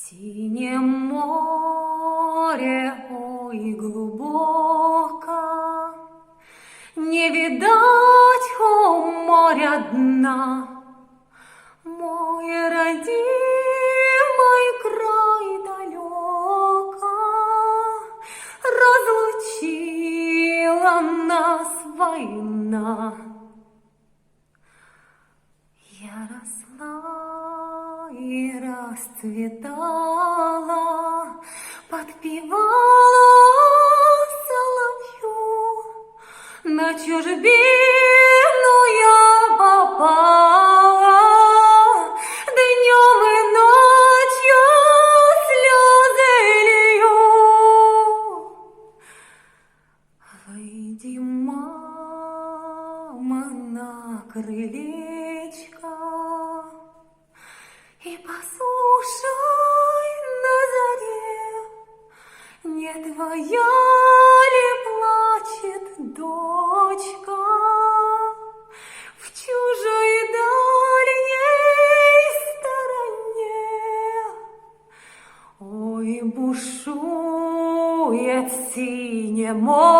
Синее море, ой, глубоко, не видать, о, моря дна. Мой родимый край далеко разлучила нас война. Я росла и расцветала, подпевала соловью. На чужбину я попала, днем и ночью слезы лью. Выйди, мама, на крылечко и послушай на заре, не твоя ли плачет дочка в чужой дальней стороне? Ой, бушует синее море,